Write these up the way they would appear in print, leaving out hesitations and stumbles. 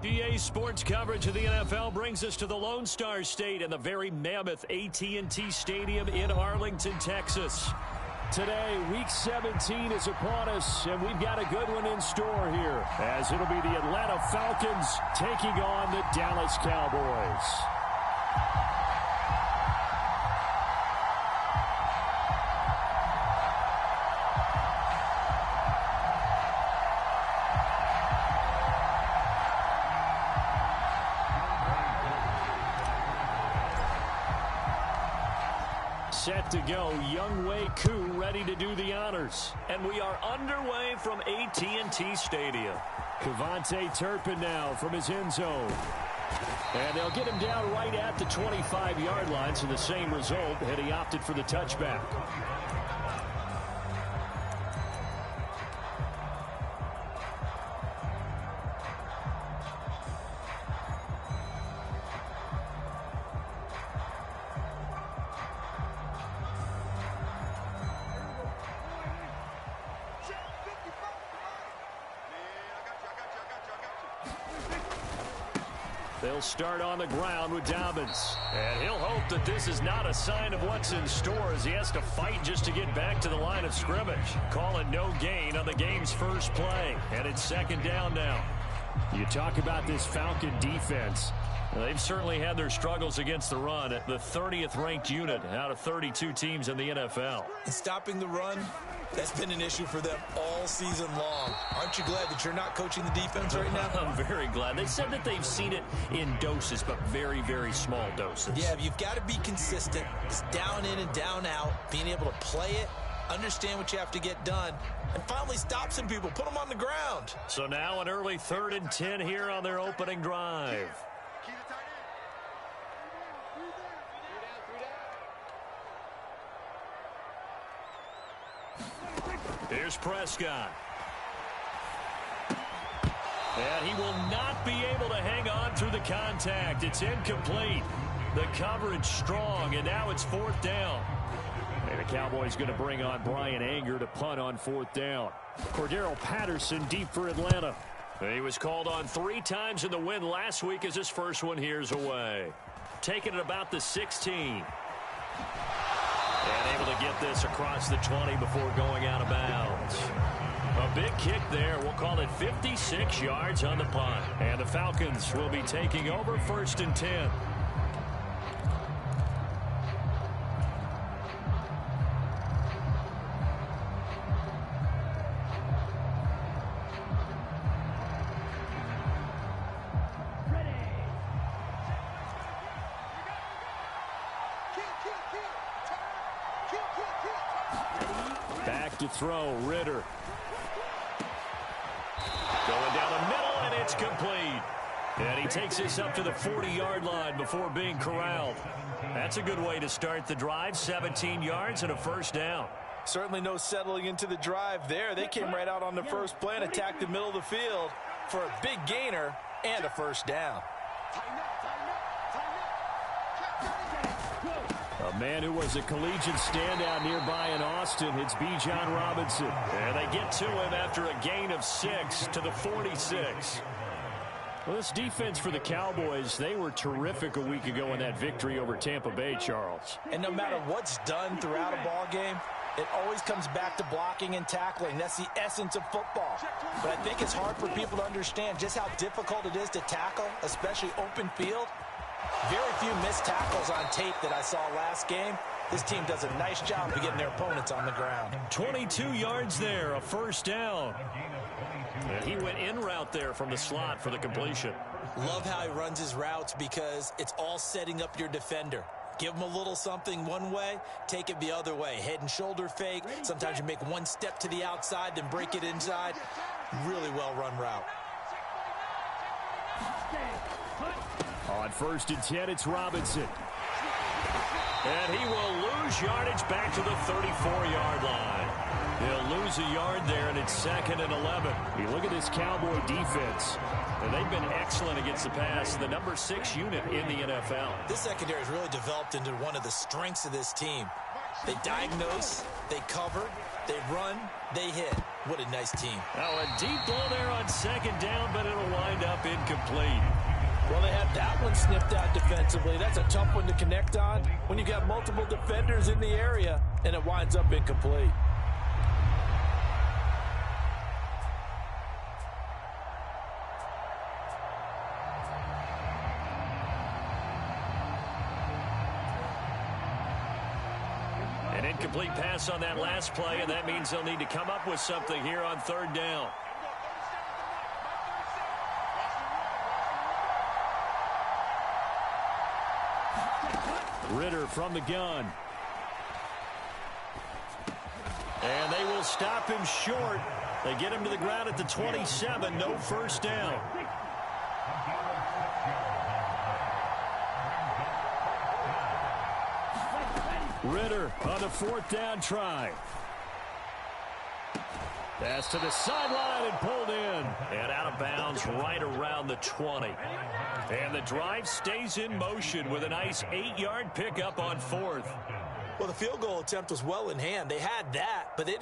EA Sports coverage of the NFL brings us to the Lone Star State and the very mammoth AT&T Stadium in Arlington, Texas. Today, Week 17 is upon us, and we've got a good one in store here, as it'll be the Atlanta Falcons taking on the Dallas Cowboys. Set to go, Younghoe Koo ready to do the honors. And we are underway from AT&T Stadium. Kevontae Turpin now from his end zone. And they'll get him down right at the 25-yard line, so the same result, and he opted for the touchback. They'll start on the ground with Dobbins. And he'll hope that this is not a sign of what's in store as he has to fight just to get back to the line of scrimmage. Call it no gain on the game's first play. And it's second down now. You talk about this Falcon defense. They've certainly had their struggles against the run at the 30th ranked unit out of 32 teams in the NFL. And stopping the run, that's been an issue for them all season long. Aren't you glad that you're not coaching the defense right now? I'm very glad. They said that they've seen it in doses, but very, very small doses. Yeah, you've got to be consistent. It's down in and down out, being able to play it, understand what you have to get done, and finally stop some people, put them on the ground. So now an early 3rd and 10 here on their opening drive. Here's Prescott. And he will not be able to hang on through the contact. It's incomplete. The coverage strong, and now it's 4th down. And the Cowboys going to bring on Brian Anger to punt on 4th down. Cordero Patterson deep for Atlanta. He was called on 3 times in the win last week as his first one here's away. Taking it about the 16. And able to get this across the 20 before going out of bounds. A big kick there. We'll call it 56 yards on the punt. And the Falcons will be taking over 1st and 10. Back to throw, Ritter. Going down the middle, and it's complete. And he takes this up to the 40-yard line before being corralled. That's a good way to start the drive. 17 yards and a 1st down. Certainly no settling into the drive there. They came right out on the first play and attacked the middle of the field for a big gainer and a 1st down. A man who was a collegiate standout nearby in Austin, it's Bijan Robinson. And they get to him after a gain of 6 to the 46. Well, this defense for the Cowboys, they were terrific a week ago in that victory over Tampa Bay, Charles. And no matter what's done throughout a ball game, it always comes back to blocking and tackling. That's the essence of football. But I think it's hard for people to understand just how difficult it is to tackle, especially open field. Very few missed tackles on tape that I saw last game. This team does a nice job of getting their opponents on the ground. 22 yards there, a 1st down. And he went in route there from the slot for the completion. Love how he runs his routes because it's all setting up your defender. Give him a little something one way, take it the other way. Head and shoulder fake. Sometimes you make one step to the outside, then break it inside. Really well-run route. On 1st and 10, it's Robinson. And he will lose yardage back to the 34-yard line. He'll lose a yard there, and it's 2nd and 11. You look at this Cowboy defense, and they've been excellent against the pass, the number 6 unit in the NFL. This secondary has really developed into one of the strengths of this team. They diagnose, they cover, they run, they hit. What a nice team. Oh, a deep ball there on second down, but it'll wind up incomplete. Well, they had that one sniffed out defensively. That's a tough one to connect on when you got multiple defenders in the area, and it winds up incomplete. An incomplete pass on that last play, and that means they'll need to come up with something here on third down. Ridder from the gun. And they will stop him short. They get him to the ground at the 27. No first down. Ridder on the fourth down try. Pass to the sideline and pulled in. And out of bounds right around the 20. And the drive stays in motion with a nice 8-yard pickup on fourth. Well, the field goal attempt was well in hand. They had that, but they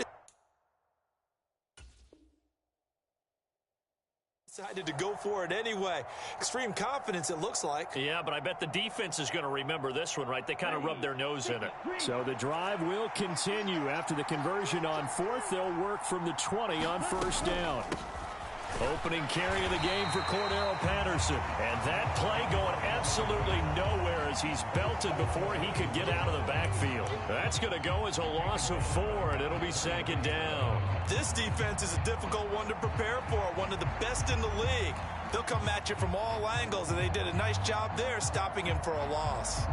decided to go for it anyway. Extreme confidence, it looks like. Yeah, but I bet the defense is going to remember this one, right? They kind of rubbed their nose in it. So the drive will continue. After the conversion on fourth, they'll work from the 20 on first down. Opening carry of the game for Cordero Patterson. And that play going absolutely nowhere as he's belted before he could get out of the backfield. That's going to go as a loss of 4, and it'll be second down. This defense is a difficult one to prepare for, one of the best in the league. They'll come at you from all angles, and they did a nice job there stopping him for a loss.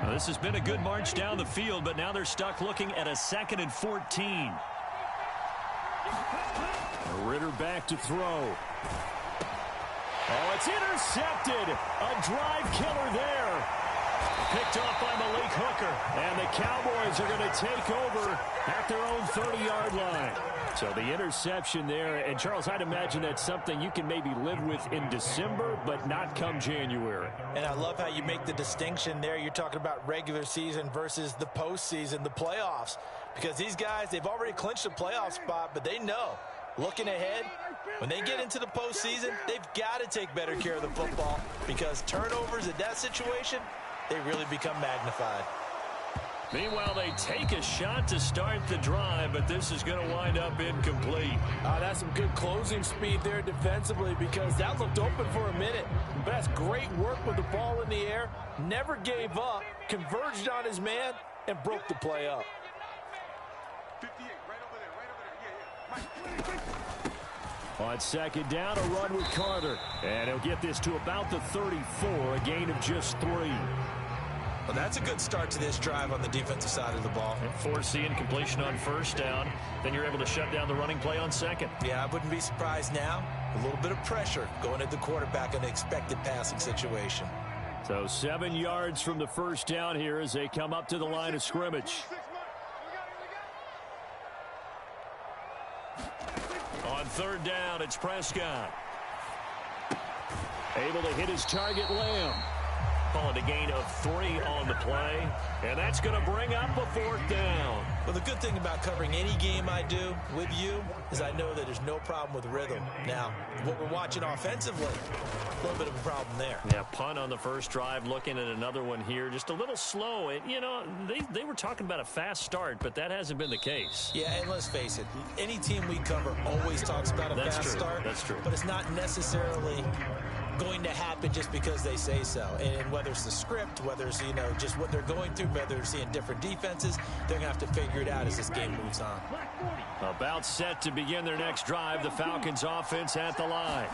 Now, this has been a good march down the field, but now they're stuck looking at a 2nd and 14. Ridder back to throw. Oh, it's intercepted. A drive killer there. Picked off by Malik Hooker. And the Cowboys are going to take over at their own 30-yard line. So the interception there. And, Charles, I'd imagine that's something you can maybe live with in December, but not come January. And I love how you make the distinction there. You're talking about regular season versus the postseason, the playoffs. Because these guys, they've already clinched a playoff spot, but they know, looking ahead, when they get into the postseason, they've got to take better care of the football because turnovers in that situation, they really become magnified. Meanwhile, they take a shot to start the drive, but this is going to wind up incomplete. That's some good closing speed there defensively because that looked open for a minute. But that's great work with the ball in the air. Never gave up, converged on his man, and broke the play up. 58, right over there. On second down, a run with Carter. And he'll get this to about the 34, a gain of just 3. Well, that's a good start to this drive on the defensive side of the ball. And forcing completion on first down. Then you're able to shut down the running play on second. Yeah, I wouldn't be surprised now. A little bit of pressure going at the quarterback in an expected passing situation. So 7 yards from the first down here as they come up to the line of scrimmage. On third down, it's Prescott. Able to hit his target, Lamb. Calling a gain of 3 on the play. And that's going to bring up a 4th down. Well, the good thing about covering any game I do with you is I know that there's no problem with rhythm. Now, what we're watching offensively, a little bit of a problem there. Yeah, punt on the first drive, looking at another one here. Just a little slow. And, you know, they were talking about a fast start, but that hasn't been the case. Yeah, and let's face it, any team we cover always talks about a fast start. That's true. But it's not necessarily going to happen just because they say so. And whether it's the script, whether it's, you know, just what they're going through, whether they're seeing different defenses, they're going to have to figure it out as this game moves on. About set to begin their next drive, the Falcons offense at the line.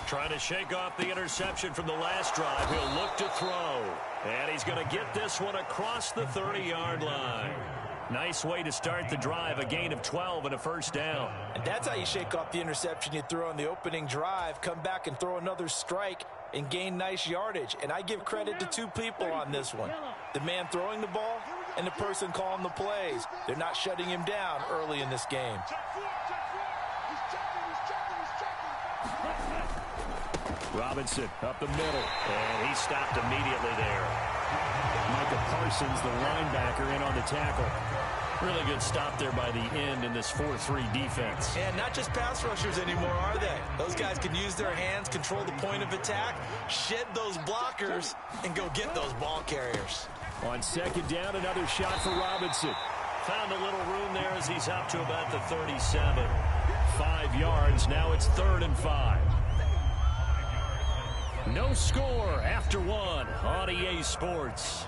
Trying to shake off the interception from the last drive. He'll look to throw. And he's going to get this one across the 30-yard line. Nice way to start the drive, a gain of 12 and a first down. And that's how you shake off the interception you threw on the opening drive, come back and throw another strike and gain nice yardage. And I give credit to 2 people on this one. The man throwing the ball and the person calling the plays. They're not shutting him down early in this game. Robinson up the middle, and he stopped immediately there. Micah Parsons, the linebacker, in on the tackle. Really good stop there by the end in this 4-3 defense. And not just pass rushers anymore, are they? Those guys can use their hands, control the point of attack, shed those blockers, and go get those ball carriers. On second down, another shot for Robinson. Found a little room there as he's up to about the 37. 5 yards. Now it's 3rd and 5. No score after 1 on EA Sports.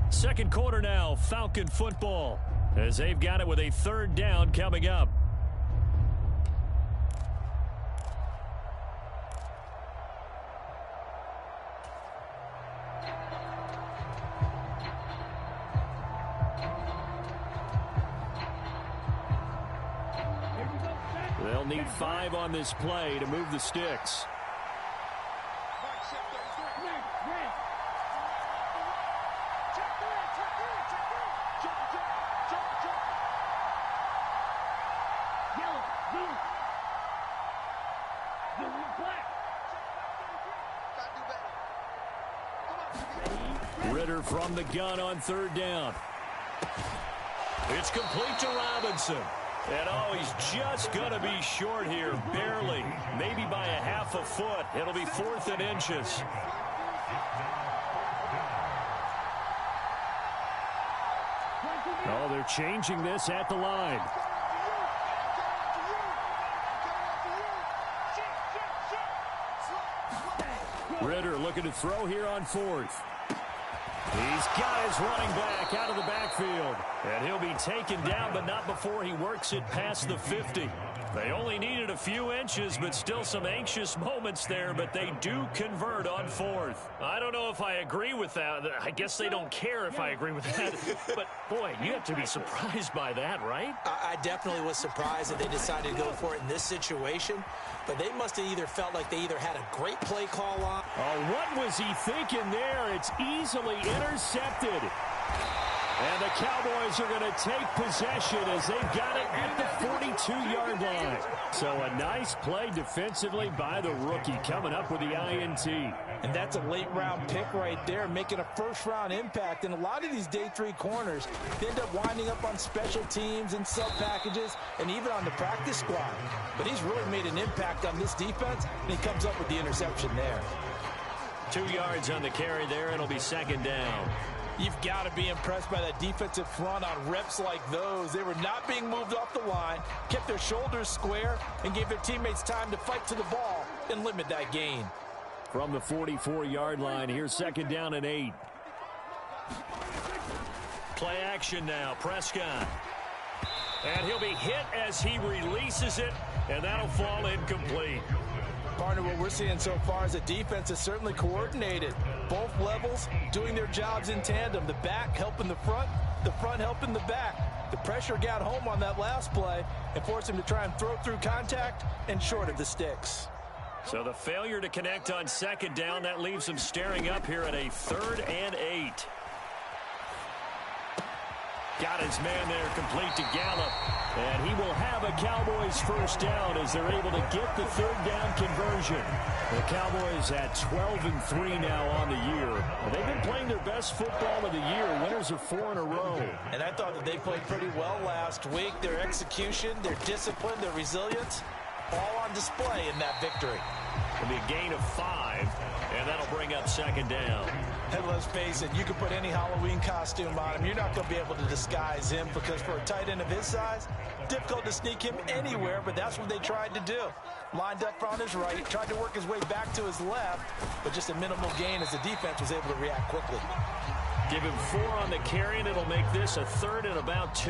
Second quarter now, Falcon football, as they've got it with a 3rd down coming up. They'll need 5 on this play to move the sticks. Ritter from the gun on 3rd down. It's complete to Robinson. And oh, he's just going to be short here, barely. Maybe by a half a foot. It'll be 4th and inches. Oh, they're changing this at the line. Ritter looking to throw here on 4th. He's got his running back out of the backfield. And he'll be taken down, but not before he works it past the 50. They only needed a few inches, but still some anxious moments there, but they do convert on 4th. I don't know if I agree with that. I guess they don't care if I agree with that. But, boy, you have to be surprised by that, right? I definitely was surprised that they decided to go for it in this situation. But they must have either felt like they either had a great play call on. Oh, what was he thinking there? It's easily intercepted. And the Cowboys are going to take possession as they've got it at the 42-yard line. So a nice play defensively by the rookie coming up with the INT. And that's a late-round pick right there, making a first-round impact. And a lot of these day 3 corners, they end up winding up on special teams and sub-packages and even on the practice squad. But he's really made an impact on this defense, and he comes up with the interception there. 2 yards on the carry there. It'll be 2nd down. You've got to be impressed by that defensive front on reps like those. They were not being moved off the line, kept their shoulders square, and gave their teammates time to fight to the ball and limit that gain. From the 44-yard line, here's 2nd down and 8. Play action now, Prescott. And he'll be hit as he releases it, and that'll fall incomplete. Partner, what we're seeing so far is a defense is certainly coordinated. Both levels doing their jobs in tandem. The back helping the front helping the back. The pressure got home on that last play and forced him to try and throw through contact and short of the sticks. So the failure to connect on 2nd down, that leaves him staring up here at a 3rd and 8. Got his man there complete to Gallup. And he will have a Cowboys first down as they're able to get the 3rd down conversion. The Cowboys at 12-3 now on the year. They've been playing their best football of the year. Winners of 4 in a row. And I thought that they played pretty well last week. Their execution, their discipline, their resilience, all on display in that victory. It'll be a gain of 5, and that'll bring up 2nd down. And let's face it, you can put any Halloween costume on him. You're not going to be able to disguise him because for a tight end of his size, difficult to sneak him anywhere, but that's what they tried to do. Lined up on his right, tried to work his way back to his left, but just a minimal gain as the defense was able to react quickly. Give him 4 on the carry, and it'll make this a 3rd and about 2.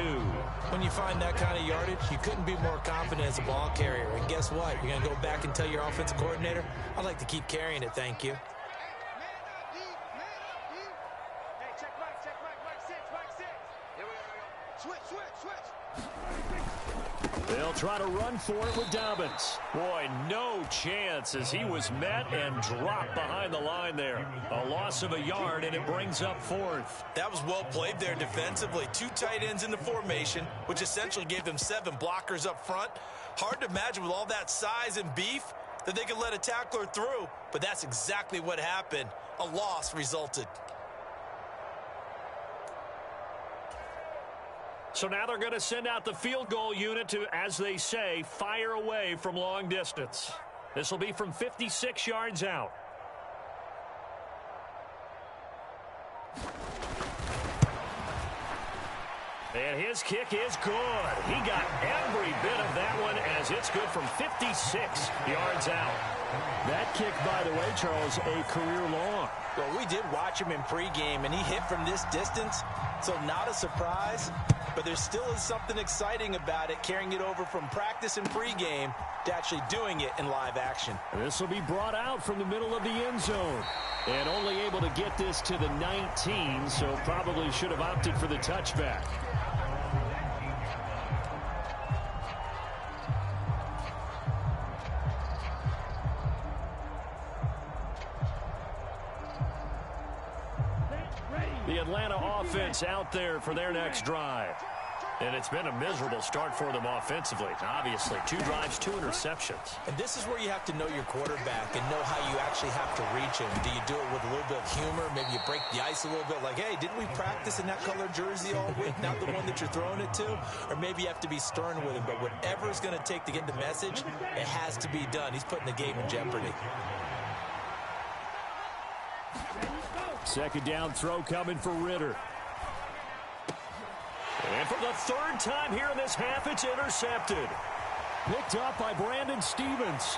When you find that kind of yardage, you couldn't be more confident as a ball carrier. And guess what? You're going to go back and tell your offensive coordinator, I'd like to keep carrying it, thank you. They'll try to run for it with Dobbins. Boy, no chance as he was met and dropped behind the line there. A loss of a yard, and it brings up 4th. That was well played there defensively. 2 tight ends in the formation, which essentially gave them 7 blockers up front. Hard to imagine with all that size and beef that they could let a tackler through, but that's exactly what happened. A loss resulted. So now they're going to send out the field goal unit to, as they say, fire away from long distance. This will be from 56 yards out. And his kick is good. He got every bit of that one as it's good from 56 yards out. That kick, by the way, Charles, a career long. Well, we did watch him in pregame, and he hit from this distance, so not a surprise. But there still is something exciting about it, carrying it over from practice and pregame to actually doing it in live action. This will be brought out from the middle of the end zone. And only able to get this to the 19, so probably should have opted for the touchback. The Atlanta offense out there for their next drive. And it's been a miserable start for them offensively. Obviously, 2 drives, 2 interceptions. And this is where you have to know your quarterback and know how you actually have to reach him. Do you do it with a little bit of humor? Maybe you break the ice a little bit like, hey, didn't we practice in that color jersey all week? Not the one that you're throwing it to? Or maybe you have to be stern with him. But whatever it's going to take to get the message, it has to be done. He's putting the game in jeopardy. Second down throw coming for Ritter. And for the 3rd time here in this half, it's intercepted. Picked up by Brandon Stephens.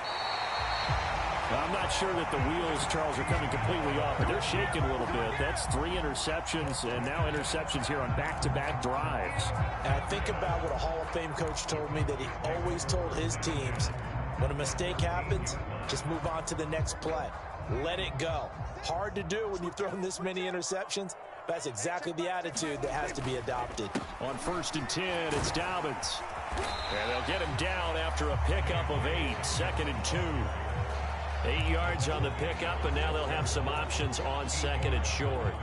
I'm not sure that the wheels, Charles, are coming completely off, but they're shaking a little bit. That's 3 interceptions, and now interceptions here on back-to-back drives. And I think about what a Hall of Fame coach told me, that he always told his teams, when a mistake happens, just move on to the next play. Let it go. Hard to do when you've thrown this many interceptions. That's exactly the attitude that has to be adopted. On 1st and 10, it's Dobbins. And they'll get him down after a pickup of 8. 2nd and 2. 8 yards on the pickup, and now they'll have some options on 2nd and short.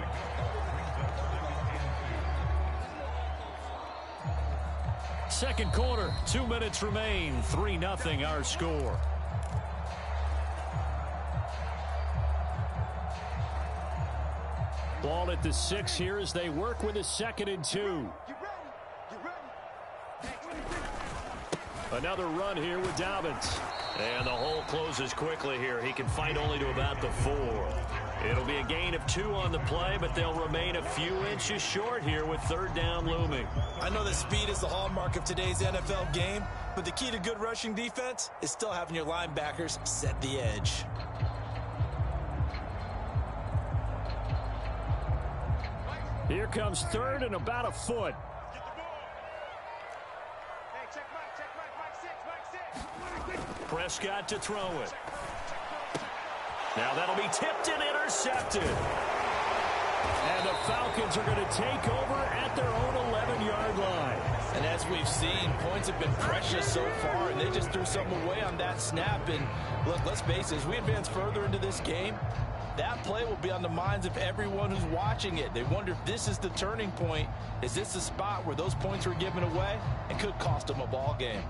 Second quarter, 2 minutes remain. 3-0 our score. Ball at the 6 here as they work with a 2nd and 2. Another run here with Dobbins. And the hole closes quickly here. He can fight only to about the 4. It'll be a gain of 2 on the play, but they'll remain a few inches short here with 3rd down looming. I know that speed is the hallmark of today's NFL game, but the key to good rushing defense is still having your linebackers set the edge. Here comes 3rd and about a foot. Prescott to throw it. Now that'll be tipped and intercepted. And the Falcons are going to take over at their own 11-yard line. And as we've seen, points have been precious so far, and they just threw something away on that snap. And look, let's face it, as we advance further into this game, that play will be on the minds of everyone who's watching it. They wonder if this is the turning point. Is this the spot where those points were given away and could cost them a ball game?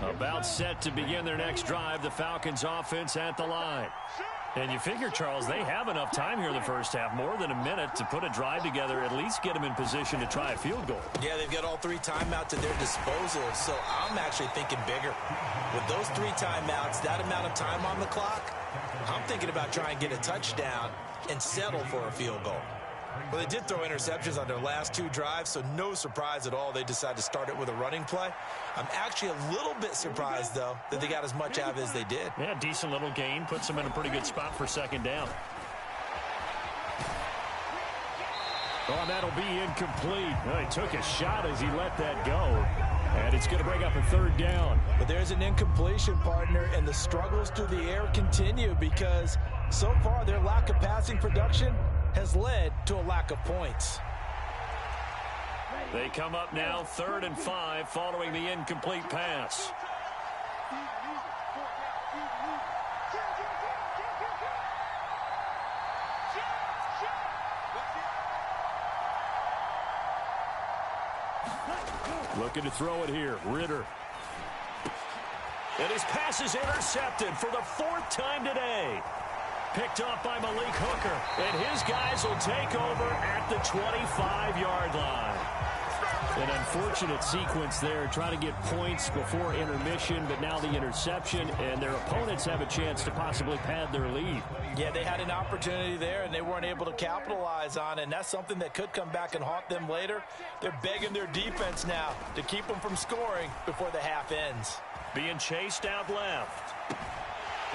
About set to begin their next drive, the Falcons offense at the line. And you figure, Charles, they have enough time here in the first half, more than a minute, to put a drive together, at least get them in position to try a field goal. Yeah, they've got all 3 timeouts at their disposal, so I'm actually thinking bigger. With those 3 timeouts, that amount of time on the clock, I'm thinking about trying to get a touchdown and settle for a field goal. Well, they did throw interceptions on their last 2 drives, so no surprise at all they decided to start it with a running play. I'm actually a little bit surprised, though, that they got as much out of it as they did. Yeah, decent little gain. Puts them in a pretty good spot for 2nd down. Oh, that'll be incomplete. Well, he took a shot as he let that go. And it's going to bring up a 3rd down. But there's an incompletion, partner, and the struggles through the air continue because so far their lack of passing production has led to a lack of points. They come up now 3rd and 5 following the incomplete pass. Looking to throw it here. Ritter. And his pass is intercepted for the 4th time today. Picked off by Malik Hooker. And his guys will take over at the 25-yard line. An unfortunate sequence there, trying to get points before intermission, but now the interception, and their opponents have a chance to possibly pad their lead. Yeah, they had an opportunity there, and they weren't able to capitalize on it, and that's something that could come back and haunt them later. They're begging their defense now to keep them from scoring before the half ends. Being chased out left.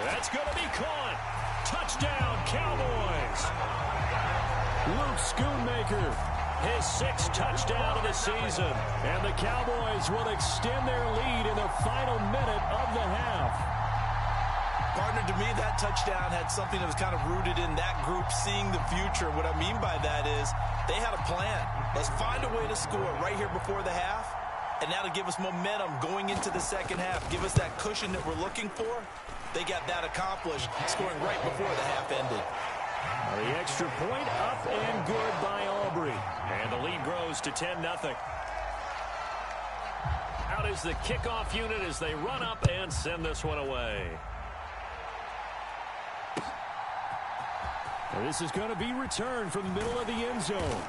That's going to be caught. Touchdown, Cowboys. Luke Schoonmaker. His 6th touchdown of the season. And the Cowboys will extend their lead in the final minute of the half. Partner, to me, that touchdown had something that was kind of rooted in that group seeing the future. What I mean by that is they had a plan. Let's find a way to score right here before the half. And now to give us momentum going into the second half. Give us that cushion that we're looking for. They got that accomplished, scoring right before the half ended. The extra point up and good by Aubrey. And the lead grows to 10-0. Out is the kickoff unit as they run up and send this one away. And this is going to be returned from the middle of the end zone.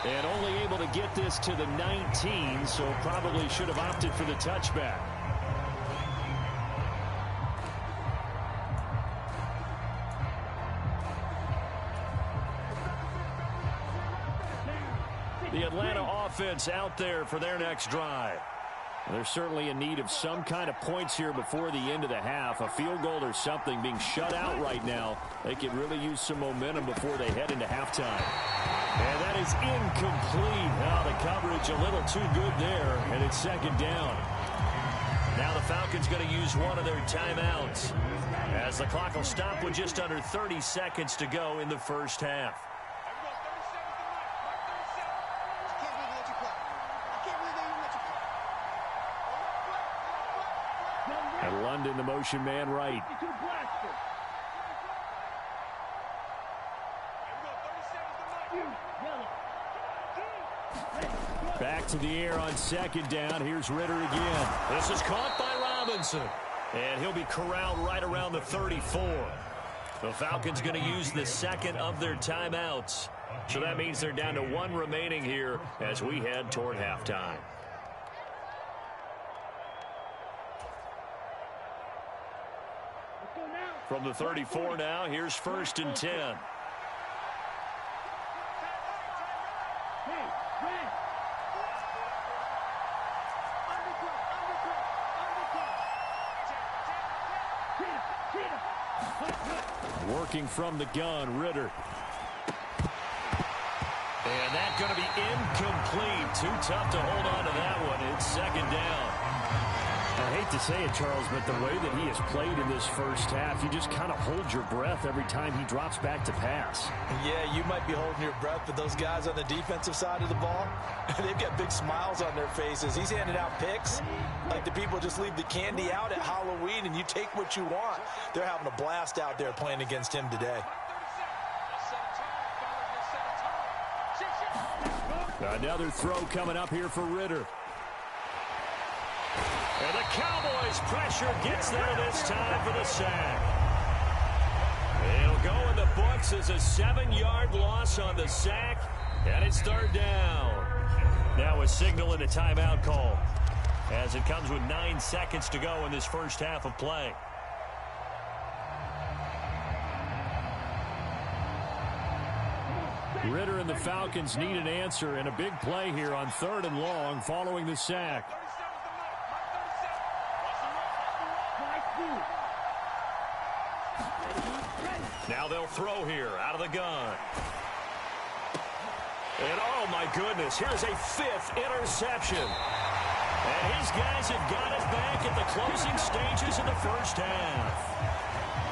And only able to get this to the 19, so probably should have opted for the touchback. The Atlanta offense out there for their next drive. They're certainly in need of some kind of points here before the end of the half. A field goal or something, being shut out right now. They could really use some momentum before they head into halftime. And that is incomplete. Now the coverage a little too good there, and it's second down. Now the Falcons going to use one of their timeouts, as the clock will stop with just under 30 seconds to go in the first half. And London, the motion man, right. Back to the air on second down. Here's Ritter again. This is caught by Robinson. And he'll be corralled right around the 34. The Falcons going to use the second of their timeouts. So that means they're down to one remaining here as we head toward halftime. From the 34 now, here's 1st and 10. Working from the gun, Ritter. And that's going to be incomplete. Too tough to hold on to that one. It's second down. I hate to say it, Charles, but the way that he has played in this first half, you just kind of hold your breath every time he drops back to pass. Yeah, you might be holding your breath, but those guys on the defensive side of the ball, they've got big smiles on their faces. He's handing out picks like the people just leave the candy out at Halloween and you take what you want. They're having a blast out there playing against him today. Another throw coming up here for Ritter. And the Cowboys' pressure gets there this time for the sack. It'll go in the books as a 7-yard loss on the sack, and it's third down. Now a signal and a timeout call as it comes with 9 seconds to go in this first half of play. Ritter and the Falcons need an answer and a big play here on 3rd and long following the sack. Now they'll throw here out of the gun. And oh my goodness, here's a 5th interception. And his guys have got it back at the closing stages of the first half.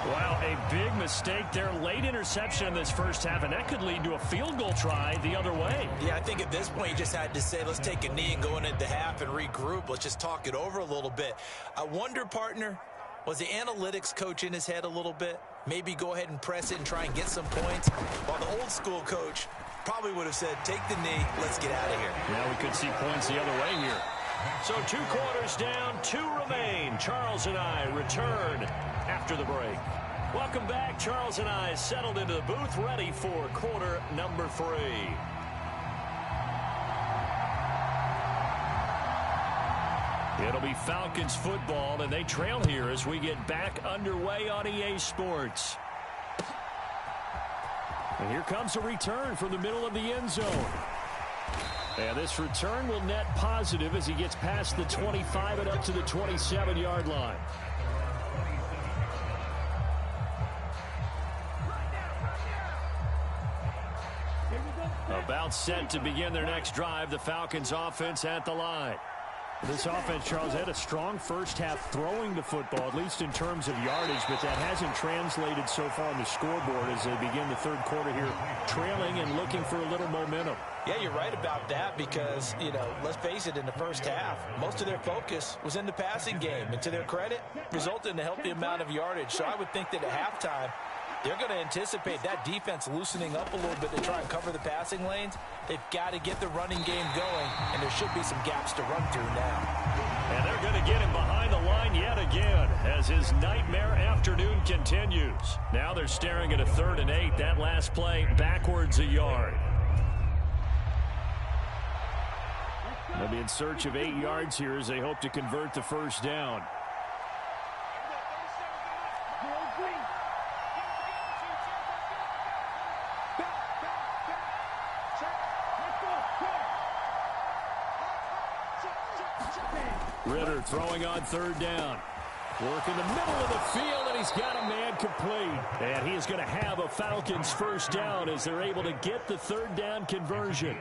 Wow, a big mistake there. Late interception in this first half, and that could lead to a field goal try the other way. Yeah, I think at this point you just had to say, let's take a knee and go into half and regroup. Let's just talk it over a little bit. I wonder, partner, was the analytics coach in his head a little bit? Maybe go ahead and press it and try and get some points. While the old school coach probably would have said, take the knee, let's get out of here. Yeah, we could see points the other way here. So 2 quarters down, 2 remain. Charles and I return after the break. Welcome back. Charles and I settled into the booth, ready for quarter number 3. Falcons football, and they trail here as we get back underway on EA Sports. And here comes a return from the middle of the end zone. And this return will net positive as he gets past the 25 and up to the 27-yard line. About set to begin their next drive, the Falcons offense at the line. This offense, Charles, had a strong first half throwing the football, at least in terms of yardage, but that hasn't translated so far on the scoreboard as they begin the third quarter here, trailing and looking for a little momentum. Yeah, you're right about that because, let's face it, in the first half, most of their focus was in the passing game. And to their credit, resulted in a healthy amount of yardage. So I would think that at halftime, they're going to anticipate that defense loosening up a little bit to try and cover the passing lanes. They've got to get the running game going, and there should be some gaps to run through now. And they're going to get him behind the line yet again as his nightmare afternoon continues. Now they're staring at a 3rd and 8. That last play backwards a yard. They'll be in search of 8 yards here as they hope to convert the first down. Ridder throwing on 3rd down. Work in the middle of the field, and he's got a man complete. And he is going to have a Falcons first down as they're able to get the 3rd down conversion.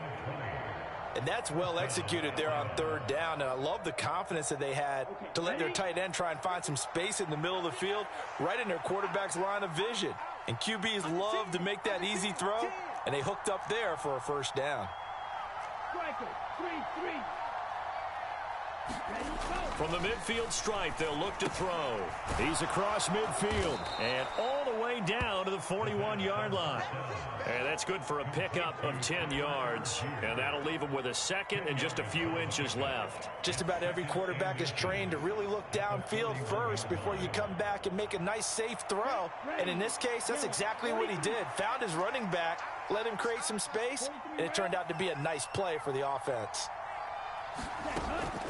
And that's well executed there on 3rd down. And I love the confidence that they had to let their tight end try and find some space in the middle of the field, right in their quarterback's line of vision. And QBs love to make that easy throw, and they hooked up there for a first down. From the midfield stripe, they'll look to throw. He's across midfield and all the way down to the 41-yard line. And that's good for a pickup of 10 yards. And that'll leave him with a second and just a few inches left. Just about every quarterback is trained to really look downfield first before you come back and make a nice, safe throw. And in this case, that's exactly what he did. Found his running back, let him create some space, and it turned out to be a nice play for the offense.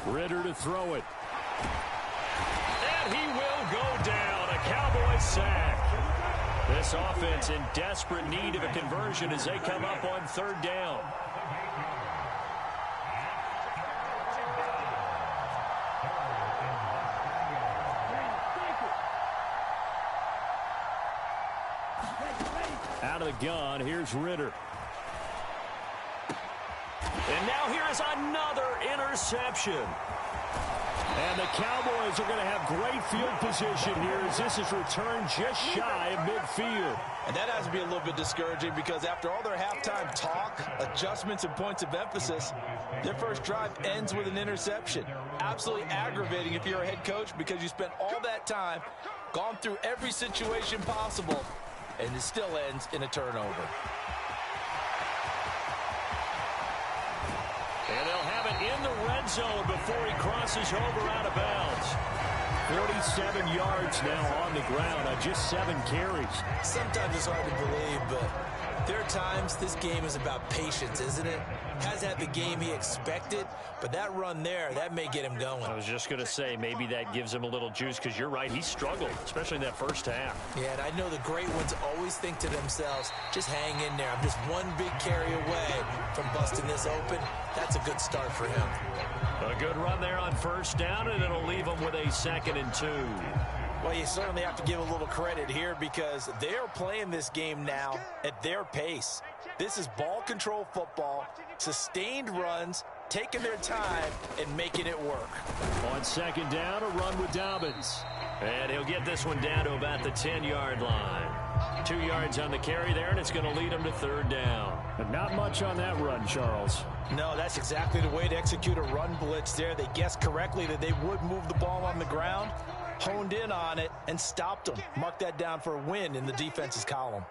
Ridder to throw it. And he will go down. A Cowboys sack. This offense in desperate need of a conversion as they come up on 3rd down. Out of the gun, here's Ridder. And now here is another interception. And the Cowboys are going to have great field position here as this is returned just shy of midfield. And that has to be a little bit discouraging because after all their halftime talk, adjustments, and points of emphasis, their first drive ends with an interception. Absolutely aggravating if you're a head coach because you spent all that time, gone through every situation possible, and it still ends in a turnover. And they'll have it in the red zone before he crosses over out of bounds. 47 yards now on the ground on just 7 carries. Sometimes it's hard to believe, but there are times this game is about patience, isn't it? Has had the game he expected, but that run there, that may get him going. I was just going to say, maybe that gives him a little juice because you're right, he struggled, especially in that first half. Yeah, and I know the great ones always think to themselves, just hang in there. I'm just one big carry away from busting this open. That's a good start for him. A good run there on 1st down, and it'll leave him with a 2nd and 2. Well, you certainly have to give a little credit here because they're playing this game now at their pace. This is ball control football, sustained runs, taking their time and making it work. On 2nd down, a run with Dobbins. And he'll get this one down to about the 10-yard line. 2 yards on the carry there, and it's going to lead him to 3rd down. But not much on that run, Charles. No, that's exactly the way to execute a run blitz there. They guessed correctly that they would move the ball on the ground, honed in on it, and stopped them. Mark that down for a win in the defense's column.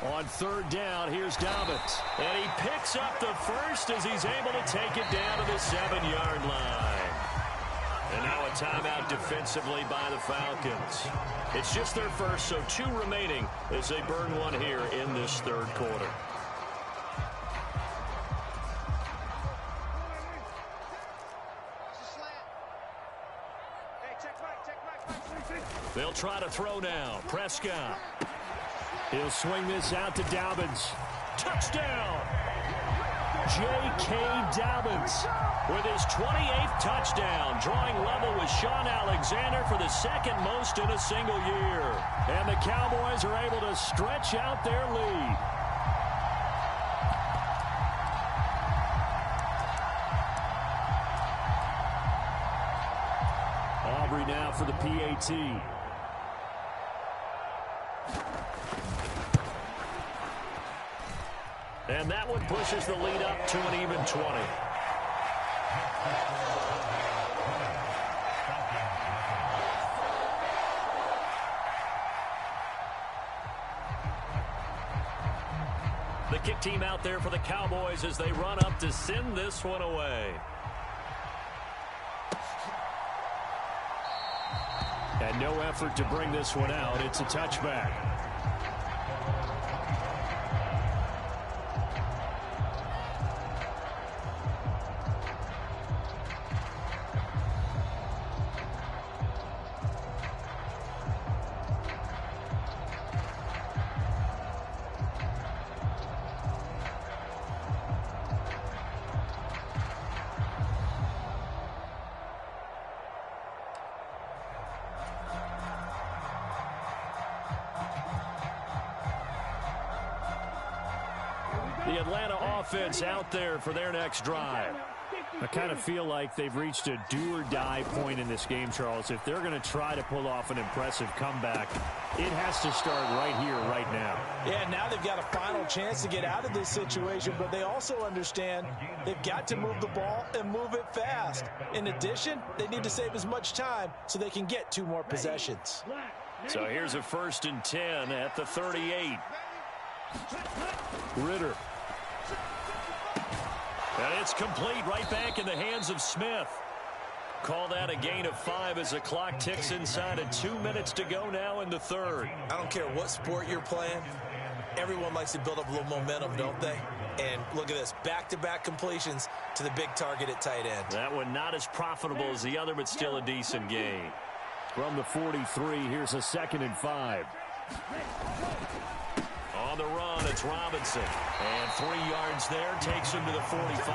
On 3rd down, here's Dobbins. And he picks up the first as he's able to take it down to the 7-yard line. And now a timeout defensively by the Falcons. It's just their first, so 2 remaining as they burn one here in this 3rd quarter. try to throw now. Prescott. He'll swing this out to Dobbins. Touchdown! J.K. Dobbins with his 28th touchdown, drawing level with Sean Alexander for the second most in a single year. And the Cowboys are able to stretch out their lead. Aubrey now for the PAT. And that one pushes the lead up to an even 20. The kick team out there for the Cowboys as they run up to send this one away. And no effort to bring this one out. It's a touchback. The Atlanta offense out there for their next drive. I kind of feel like they've reached a do-or-die point in this game, Charles. If they're going to try to pull off an impressive comeback, it has to start right here, right now. Yeah, now they've got a final chance to get out of this situation, but they also understand they've got to move the ball and move it fast. In addition, they need to save as much time so they can get 2 more possessions. So here's a 1st and 10 at the 38. Ritter. And it's complete, right back in the hands of Smith. Call that a gain of 5 as the clock ticks inside of 2 minutes to go now in the 3rd. I don't care what sport you're playing. Everyone likes to build up a little momentum, don't they? And look at this, back-to-back completions to the big target at tight end. That one not as profitable as the other, but still a decent gain. From the 43, here's a 2nd and 5. On the run, it's Robinson. And 3 yards there takes him to the 45.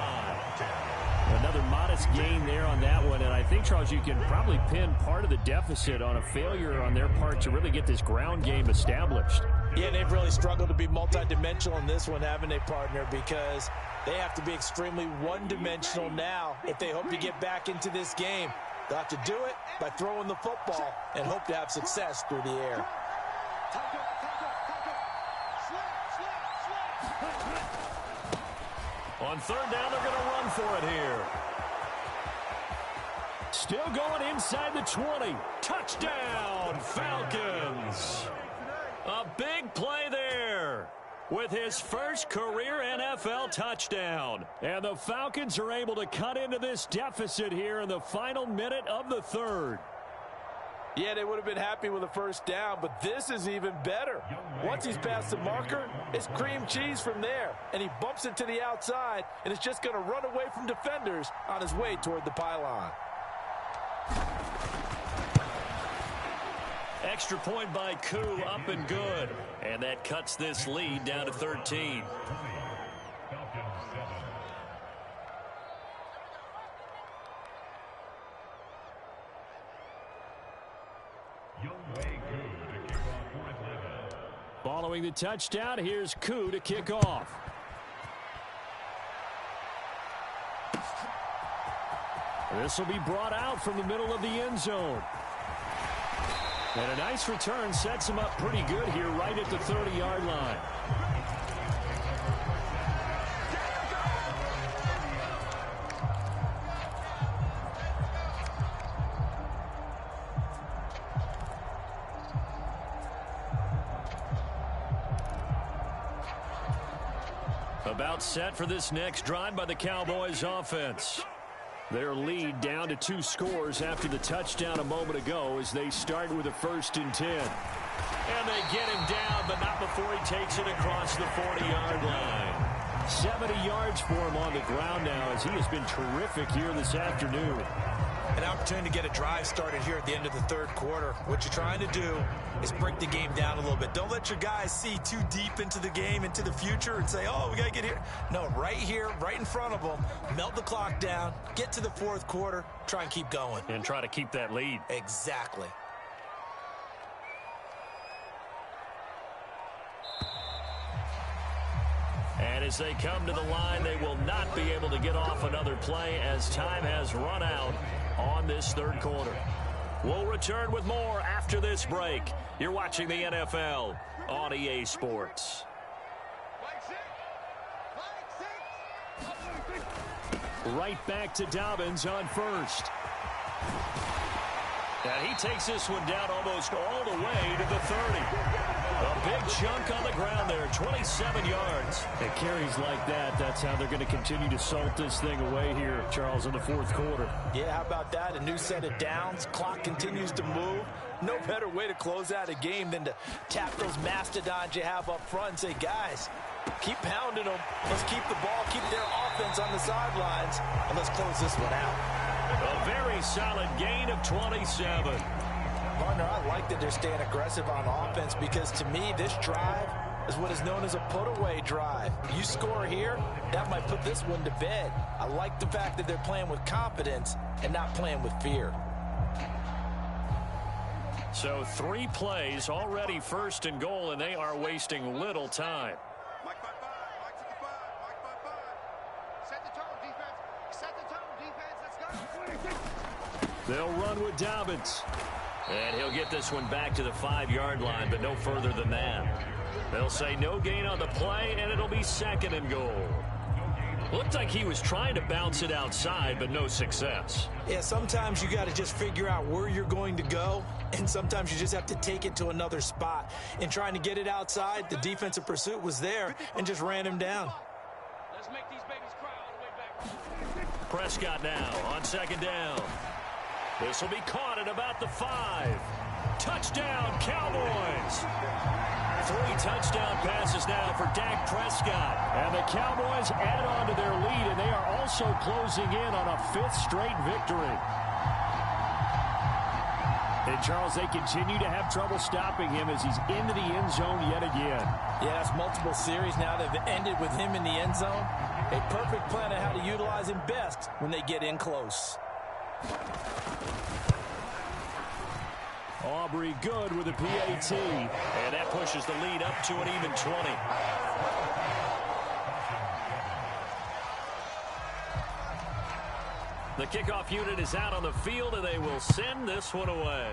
Another modest gain there on that one. And I think, Charles, you can probably pin part of the deficit on a failure on their part to really get this ground game established. Yeah, they've really struggled to be multidimensional in this one, haven't they, partner? Because they have to be extremely one-dimensional now if they hope to get back into this game. They'll have to do it by throwing the football and hope to have success through the air. On 3rd down, they're going to run for it here. Still going inside the 20. Touchdown, Falcons. A big play there with his first career NFL touchdown. And the Falcons are able to cut into this deficit here in the final minute of the 3rd. Yeah, they would have been happy with a 1st down, but this is even better. Once he's past the marker, it's cream cheese from there, and he bumps it to the outside, and it's just going to run away from defenders on his way toward the pylon. Extra point by Koo, up and good. And that cuts this lead down to 13. Following the touchdown, here's Koo to kick off. This will be brought out from the middle of the end zone. And a nice return sets him up pretty good here right at the 30-yard line. About set for this next drive by the Cowboys offense. Their lead down to 2 scores after the touchdown a moment ago as they start with a 1st and 10. And they get him down, but not before he takes it across the 40-yard line. 70 yards for him on the ground now as he has been terrific here this afternoon. An opportunity to get a drive started here at the end of the third quarter. What you're trying to do is break the game down a little bit. Don't let your guys see too deep into the game, into the future, and say, oh, we got to get here. No, right here, right in front of them, melt the clock down, get to the fourth quarter, try and keep going. And try to keep that lead. Exactly. And as they come to the line, they will not be able to get off another play as time has run out on this third quarter. We'll return with more after this break. You're watching the NFL on EA Sports. Right back to Dobbins on first. And he takes this one down almost all the way to the 30. A big chunk on the ground there, 27 yards. It carries like that. That's how they're going to continue to salt this thing away here, Charles, in the fourth quarter. Yeah, how about that? A new set of downs. Clock continues to move. No better way to close out a game than to tap those mastodons you have up front and say, guys, keep pounding them. Let's keep the ball, keep their offense on the sidelines, and let's close this one out. A very solid gain of 27. Partner, I like that they're staying aggressive on offense because, to me, this drive is what is known as a put-away drive. You score here, that might put this one to bed. I like the fact that they're playing with confidence and not playing with fear. So 3 plays, already first and goal, and they are wasting little time. Mike 5-5. Mike to the 5. Mike 5-5. Set the tone, defense. Set the tone, defense. Let's go. They'll run with Dobbins. And he'll get this one back to the 5-yard line, but no further than that. They'll say no gain on the play, and it'll be second and goal. Looked like he was trying to bounce it outside, but no success. Yeah, sometimes you got to just figure out where you're going to go, and sometimes you just have to take it to another spot. In trying to get it outside, the defensive pursuit was there and just ran him down. Let's make these babies cry all the way back. Prescott now on second down. This will be caught at about the 5. Touchdown, Cowboys. 3 touchdown passes now for Dak Prescott. And the Cowboys add on to their lead, and they are also closing in on a 5th straight victory. And, Charles, they continue to have trouble stopping him as he's into the end zone yet again. Yeah, it's multiple series now that have ended with him in the end zone. A perfect plan of how to utilize him best when they get in close. Aubrey good with a PAT. And that pushes the lead up to an even 20. The kickoff unit is out on the field, and they will send this one away.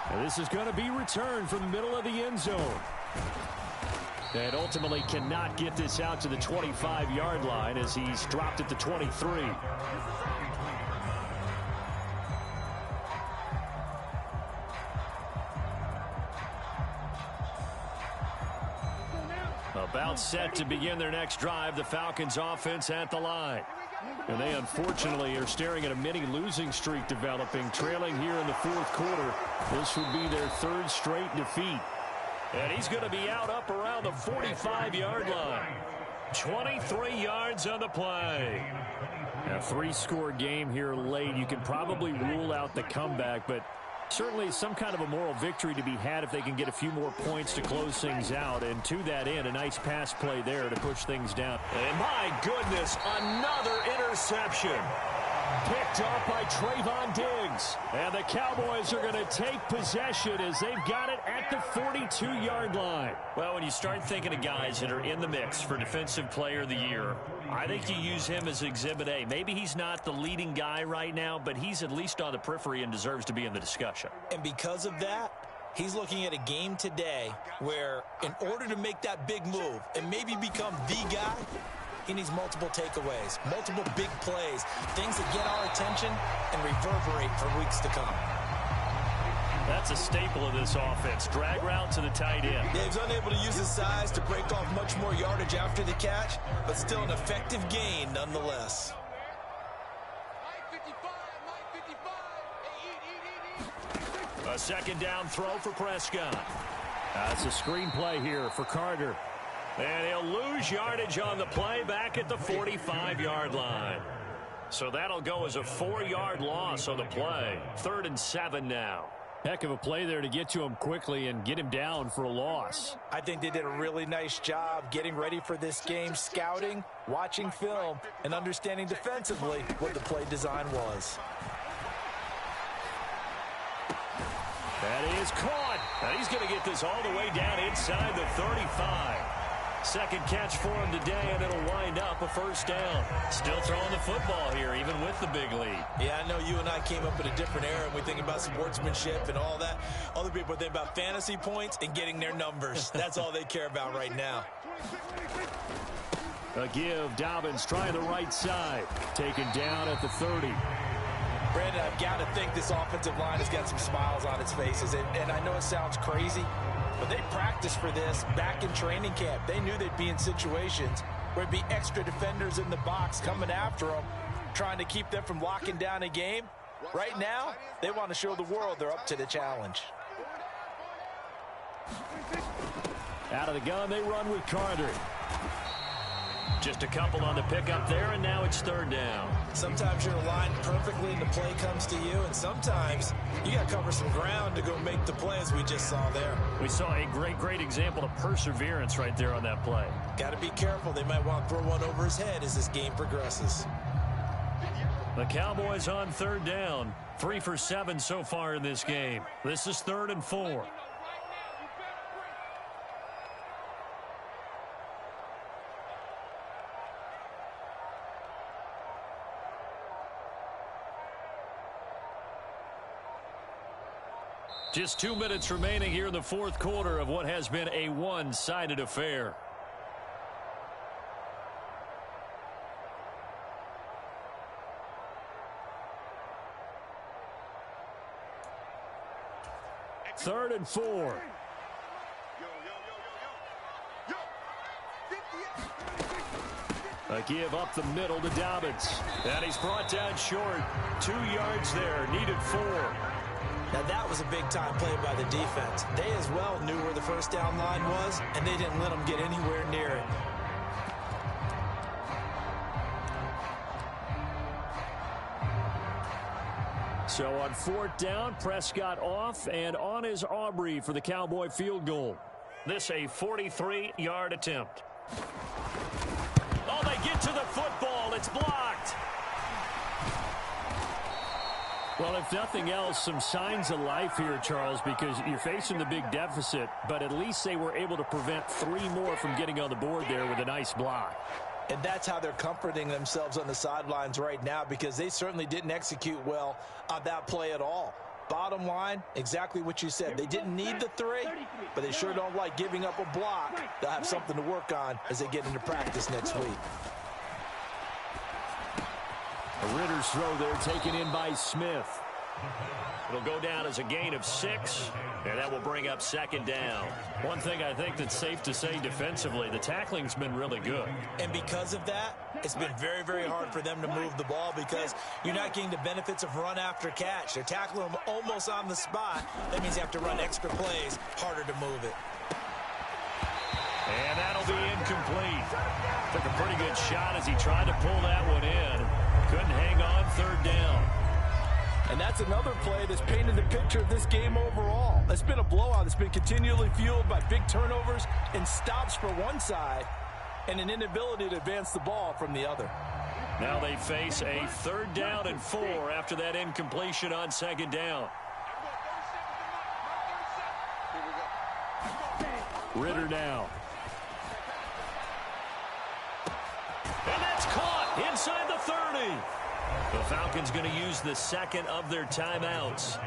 And this is going to be returned from the middle of the end zone. And ultimately cannot get this out to the 25-yard line as he's dropped at the 23. About set to begin their next drive, the Falcons offense at the line. And they unfortunately are staring at a mini losing streak developing, trailing here in the fourth quarter. This would be their 3rd straight defeat. And he's going to be out up around the 45-yard line. 23 yards on the play. A 3-score game here late. You can probably rule out the comeback, but certainly some kind of a moral victory to be had if they can get a few more points to close things out. And to that end, a nice pass play there to push things down. And my goodness, another interception. Picked off by Trayvon Diggs. And the Cowboys are going to take possession as they've got it at the 42-yard line. Well, when you start thinking of guys that are in the mix for Defensive Player of the Year, I think you use him as Exhibit A. Maybe he's not the leading guy right now, but he's at least on the periphery and deserves to be in the discussion. And because of that, he's looking at a game today where in order to make that big move and maybe become the guy, he needs multiple takeaways, multiple big plays, things that get our attention and reverberate for weeks to come. That's a staple of this offense. Drag route to the tight end. Yeah, he's unable to use his size to break off much more yardage after the catch, but still an effective gain nonetheless. A second down throw for Prescott. That's a screen play here for Carter. And he'll lose yardage on the play back at the 45-yard line. So that'll go as a 4-yard loss on the play. 3rd and 7 now. Heck of a play there to get to him quickly and get him down for a loss. I think they did a really nice job getting ready for this game, scouting, watching film, and understanding defensively what the play design was. That is caught. And he's going to get this all the way down inside the 35. Second catch for him today, and it'll wind up a 1st down. Still throwing the football here, even with the big lead. Yeah, I know you and I came up in a different era, and we think about sportsmanship and all that. Other people think about fantasy points and getting their numbers. That's all they care about right now. A give. Dobbins trying the right side. Taken down at the 30. Brandon, I've got to think this offensive line has got some smiles on its faces. And I know it sounds crazy, but they practiced for this back in training camp. They knew they'd be in situations where there'd be extra defenders in the box coming after them, trying to keep them from locking down a game. Right now, they want to show the world they're up to the challenge. Out of the gun, they run with Carter. Just a couple on the pickup there, and now it's 3rd down. Sometimes you're aligned perfectly and the play comes to you, and sometimes you got to cover some ground to go make the play, as we just saw there. We saw a great example of perseverance right there on that play. Got to be careful. They might want to throw one over his head as this game progresses. The Cowboys on 3rd down. 3 for 7 so far in this game. This is 3rd and 4. Just 2 minutes remaining here in the 4th quarter of what has been a one-sided affair. Third and 4. A give up the middle to Dobbins. And he's brought down short. 2 yards there. Needed 4. Now, that was a big-time play by the defense. They as well knew where the 1st down line was, and they didn't let them get anywhere near it. So on 4th down, Prescott off, and on is Aubrey for the Cowboy field goal. This a 43-yard attempt. Oh, they get to the football. It's blocked. Well, if nothing else, some signs of life here, Charles, because you're facing the big deficit, but at least they were able to prevent 3 more from getting on the board there with a nice block. And that's how they're comforting themselves on the sidelines right now, because they certainly didn't execute well on that play at all. Bottom line, exactly what you said. They didn't need the 3, but they sure don't like giving up a block. They'll have something to work on as they get into practice next week. A Ritter's throw there taken in by Smith. It'll go down as a gain of 6, and that will bring up 2nd down. One thing I think that's safe to say defensively, the tackling's been really good. And because of that, it's been very hard for them to move the ball, because you're not getting the benefits of run after catch. They're tackling them almost on the spot. That means you have to run extra plays, harder to move it. And that'll be incomplete. Took a pretty good shot as he tried to pull that one in. Couldn't hang on 3rd down. And that's another play that's painted the picture of this game overall. It's been a blowout. It's been continually fueled by big turnovers and stops for one side and an inability to advance the ball from the other. Now they face a 3rd down and 4 after that incompletion on 2nd down. Ritter now. And that's caught inside the 30. The Falcons going to use the 2nd of their timeouts,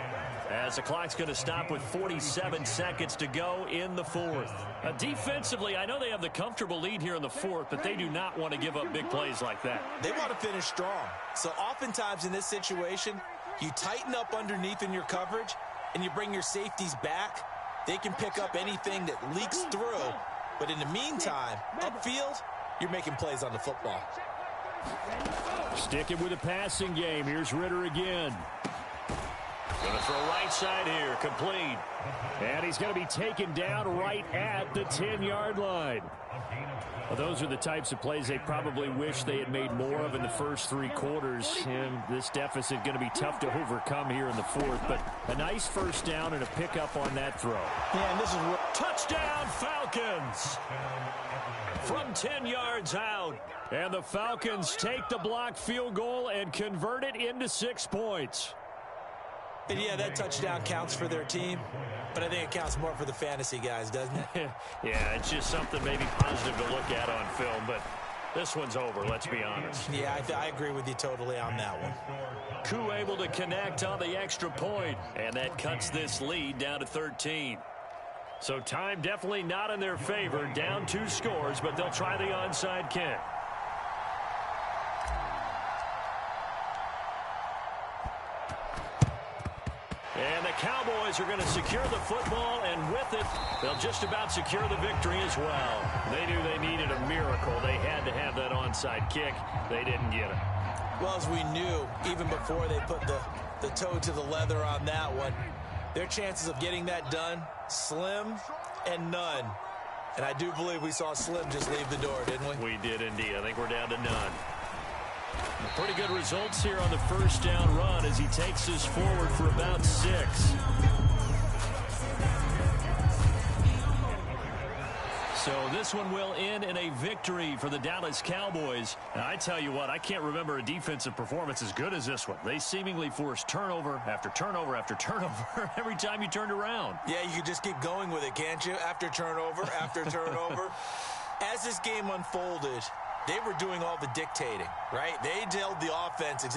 as the clock's going to stop with 47 seconds to go in the 4th. Defensively, I know they have the comfortable lead here in the 4th, but they do not want to give up big plays like that. They want to finish strong. So oftentimes in this situation, you tighten up underneath in your coverage and you bring your safeties back. They can pick up anything that leaks through. But in the meantime, upfield, you're making plays on the football. Sticking with the passing game. Here's Ritter again. Going to throw right side here, complete. And he's going to be taken down right at the 10-yard line. Well, those are the types of plays they probably wish they had made more of in the first 3 quarters. And this deficit going to be tough to overcome here in the fourth. But a nice first down and a pickup on that throw. Yeah, and this is touchdown Falcons from 10 yards out. And the Falcons take the block field goal and convert it into 6 points. And yeah, that touchdown counts for their team, but I think it counts more for the fantasy guys, doesn't it? Yeah, it's just something maybe positive to look at on film, but this one's over, let's be honest. Yeah, I agree with you totally on that one. Koo able to connect on the extra point, and that cuts this lead down to 13. So time definitely not in their favor, down 2 scores, but they'll try the onside kick. And the Cowboys are going to secure the football, and with it, they'll just about secure the victory as well. They knew they needed a miracle. They had to have that onside kick. They didn't get it. Well, as we knew, even before they put the toe to the leather on that one, their chances of getting that done, slim and none. And I do believe we saw Slim just leave the door, didn't we? We did indeed. I think we're down to none. Pretty good results here on the first down run as he takes us forward for about 6. So this one will end in a victory for the Dallas Cowboys. Now, I tell you what, I can't remember a defensive performance as good as this one. They seemingly forced turnover after turnover after turnover every time you turned around. Yeah, you could just keep going with it, can't you? After turnover, after turnover. As this game unfolded, they were doing all the dictating, right? They held the offense exactly